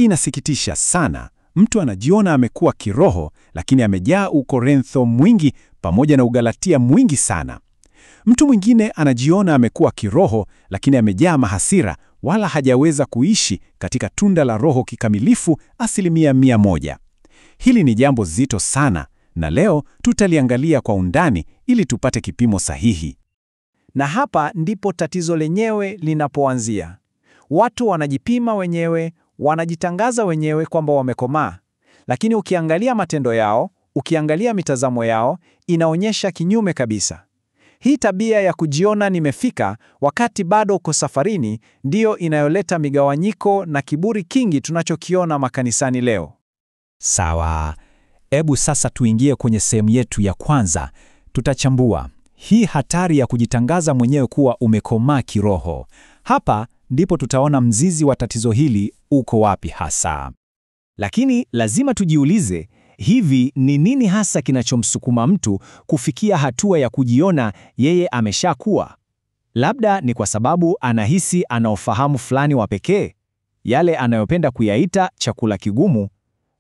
Inasikitisha sana. Mtu anajiona amekuwa kiroho, lakini amejaa Ukorintho mwingi pamoja na Ugalatia mwingi sana. Mtu mwingine anajiona amekuwa kiroho, lakini amejaa mahasira, wala hajaweza kuishi katika tunda la Roho kikamilifu 100%. Hili ni jambo zito sana, na leo tutaliangalia kwa undani ili tupate kipimo sahihi. Na hapa ndipo tatizo lenyewe linapoanzia. Watu wanajipima wenyewe, wanajitangaza wenyewe kwamba wamekomaa, lakini ukiangalia matendo yao, ukiangalia mitazamo yao, inaonyesha kinyume kabisa. Hii tabia ya kujiona nimefika wakati bado uko safarini ndiyo inayoleta migawanyiko na kiburi kingi tunachokiona makanisani leo. Sawa. Hebu sasa tuingie kwenye sehemu yetu ya kwanza. Tutachambua hii hatari ya kujitangaza mwenyewe kuwa umekomaa kiroho. Hapa ndipo tutaona mzizi wa tatizo hili uko wapi hasa. Lakini lazima tujiulize, hivi ni nini hasa kinachomsukuma mtu kufikia hatua ya kujiona yeye ameshakuwa? Labda ni kwa sababu anahisi ana ufahamu fulani wa pekee, yale anayopenda kuyaita chakula kigumu.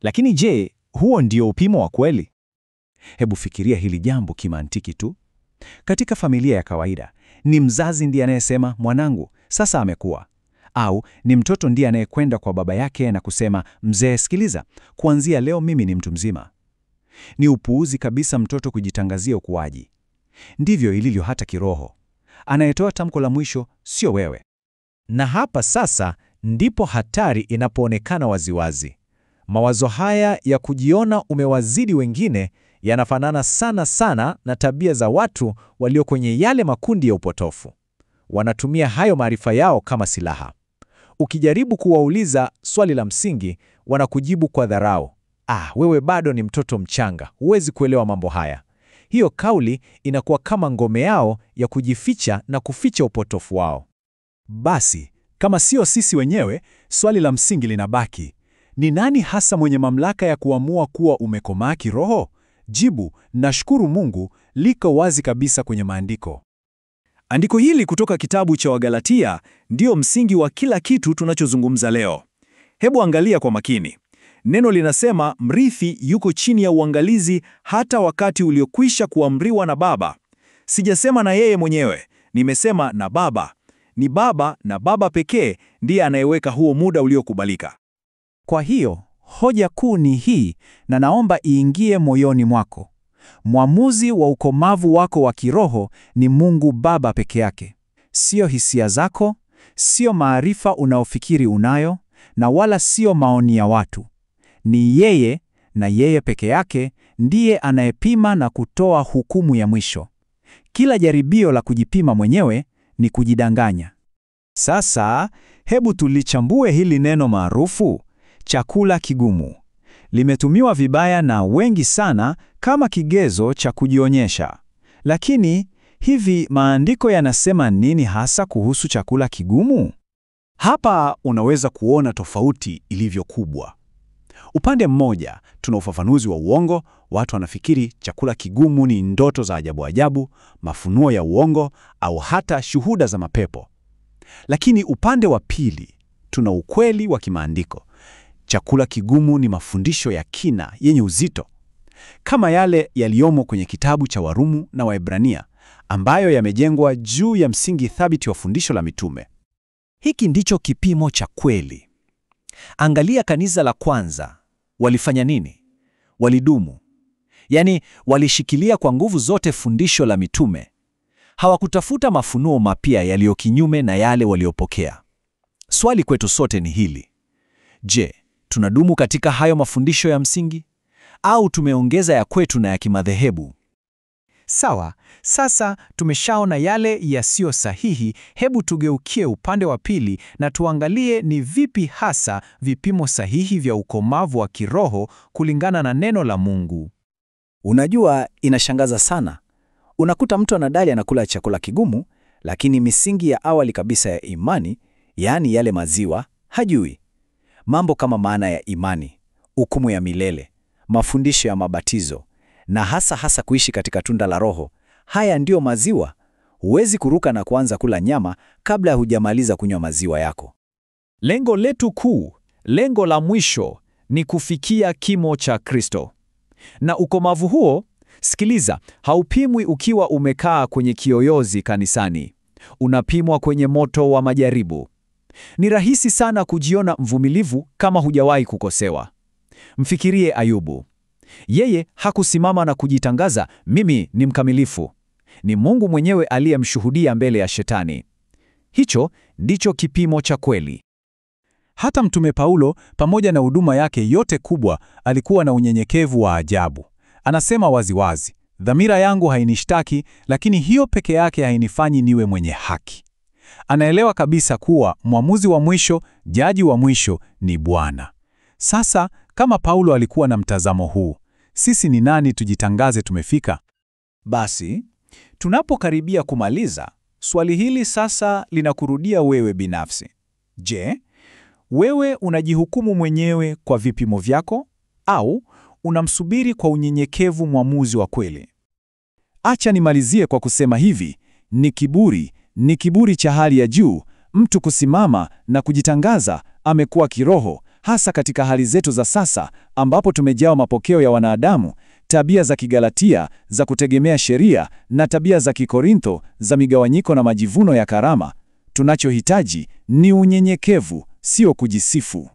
Lakini je, huo ndio upimo wa kweli? Hebu fikiria hili jambo kimantiki tu. Katika familia ya kawaida, ni mzazi ndiye anayesema mwanangu sasa amekuwa, au ni mtoto ndiye anayekwenda kwa baba yake na kusema mzee, sikiliza, kuanzia leo mimi ni mtu mzima. Ni upuuzi kabisa mtoto kujitangazia ukuaji. Ndivyo ilivyo hata kiroho. Anayetoa tamko la mwisho sio wewe. Na hapa sasa ndipo hatari inapoonekana waziwazi. Mawazo haya ya kujiona umewazidi wengine yanafanana sana na tabia za watu walio kwenye yale makundi ya upotofu. Wanatumia hayo maarifa yao kama silaha. Ukijaribu kuwauliza swali la msingi, wanakujibu kwa dharau. Wewe bado ni mtoto mchanga, huwezi kuelewa mambo haya. Hiyo kauli inakuwa kama ngome yao ya kujificha na kuficha upotofu wao. Basi, kama sio sisi wenyewe, swali la msingi linabaki. Ni nani hasa mwenye mamlaka ya kuamua kuwa umekomaa kiroho? Jibu, nashukuru Mungu, liko wazi kabisa kwenye maandiko. Andiko hili kutoka kitabu cha Wagalatia ndio msingi wa kila kitu tunachozungumza leo. Hebu angalia kwa makini. Neno linasema mrithi yuko chini ya uangalizi hata wakati uliokwisha kuamriwa na Baba. Sijasema na yeye mwenyewe, nimesema na Baba. Ni Baba na Baba pekee ndiye anayeweka huo muda uliokubalika. Kwa hiyo, hoja kuu ni hii, na naomba iingie moyoni mwako. Mwamuzi wa ukomavu wako wa kiroho ni Mungu Baba peke yake. Sio hisia zako, sio maarifa unaofikiri unayo, na wala sio maoni ya watu. Ni yeye, na yeye peke yake ndiye anayepima na kutoa hukumu ya mwisho. Kila jaribio la kujipima mwenyewe ni kujidanganya. Sasa, hebu tulichambue hili neno maarufu, chakula kigumu. Limetumiwa vibaya na wengi sana kama kigezo cha kujionyesha. Lakini hivi maandiko yanasema nini hasa kuhusu chakula kigumu? Hapa unaweza kuona tofauti ilivyo kubwa. Upande mmoja, tuna ufafanuzi wa uongo. Watu wanafikiri chakula kigumu ni ndoto za ajabu ajabu, mafunuo ya uongo, au hata shuhuda za mapepo. Lakini upande wa pili, tuna ukweli wa kimaandiko. Chakula kigumu ni mafundisho ya kina yenye uzito, kama yale yaliyomo kwenye kitabu cha Warumi na Waebrania, ambayo yamejengwa juu ya msingi thabiti wa fundisho la mitume. Hiki ndicho kipimo cha kweli. Angalia kanisa la kwanza. Walifanya nini? Walidumu. Yaani, walishikilia kwa nguvu zote fundisho la mitume. Hawakutafuta mafunuo mapya yaliyo kinyume na yale waliopokea. Swali kwetu sote ni hili. Je, tunadumu katika hayo mafundisho ya msingi? Au tumeongeza ya kwetu na ya kimadhehebu? Sawa, sasa tumeshaona yale yasiyo sahihi. Hebu tugeukie upande wa pili na tuangalie ni vipi hasa vipimo sahihi vya ukomavu wa kiroho kulingana na neno la Mungu. Unajua, inashangaza sana. Unakuta mtu anadai anakula chakula kigumu, lakini misingi ya awali kabisa ya imani, yaani yale maziwa, hajui. Mambo kama maana ya imani, hukumu ya milele, mafundisho ya mabatizo, na hasa kuishi katika tunda la Roho. Haya ndio maziwa. Huwezi kuruka na kuanza kula nyama kabla hujamaliza kunywa maziwa yako. Lengo letu kuu Lengo la mwisho ni kufikia kimo cha Kristo. Na ukomavu huo, sikiliza, haupimwi ukiwa umekaa kwenye kiyoyozi kanisani. Unapimwa kwenye moto wa majaribu. Ni rahisi sana kujiona mvumilivu kama hujawahi kukosewa. Mfikirie Ayubu. Yeye hakusimama na kujitangaza, mimi ni mkamilifu. Ni Mungu mwenyewe aliyemshuhudia mbele ya Shetani. Hicho ndicho kipimo cha kweli. Hata Mtume Paulo, pamoja na huduma yake yote kubwa, alikuwa na unyenyekevu wa ajabu. Anasema waziwazi, dhamira yangu hainishtaki, lakini hiyo peke yake hainifanyi niwe mwenye haki. Anaelewa kabisa kuwa mwamuzi wa mwisho, jaji wa mwisho ni Bwana. Sasa, kama Paulo alikuwa na mtazamo huu, sisi ni nani tujitangaze tumefika? Basi, tunapokaribia kumaliza, swali hili sasa linakurudia wewe binafsi. Je, wewe unajihukumu mwenyewe kwa vipimo vyako au unamsubiri kwa unyenyekevu mwamuzi wa kweli? Acha nimalizie kwa kusema hivi, ni kiburi cha hali ya juu, mtu kusimama na kujitangaza amekuwa kiroho, hasa katika hali zetu za sasa ambapo tumejaa mapokeo ya wanadamu, tabia za Kigalatia za kutegemea sheria na tabia za Kikorintho za migawanyiko na majivuno ya karama. Tunachohitaji ni unyenyekevu, sio kujisifu.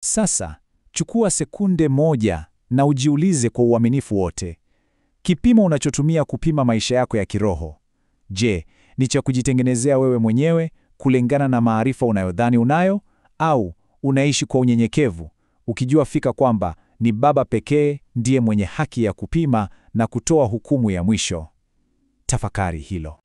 Sasa, chukua sekunde moja na ujiulize kwa uaminifu wote. Kipimo unachotumia kupima maisha yako ya kiroho, je, ni cha kujitengenezea wewe mwenyewe kulingana na maarifa unayodhani unayo, au unaishi kwa unyenyekevu ukijua fika kwamba ni Baba pekee ndiye mwenye haki ya kupima na kutoa hukumu ya mwisho? Tafakari hilo.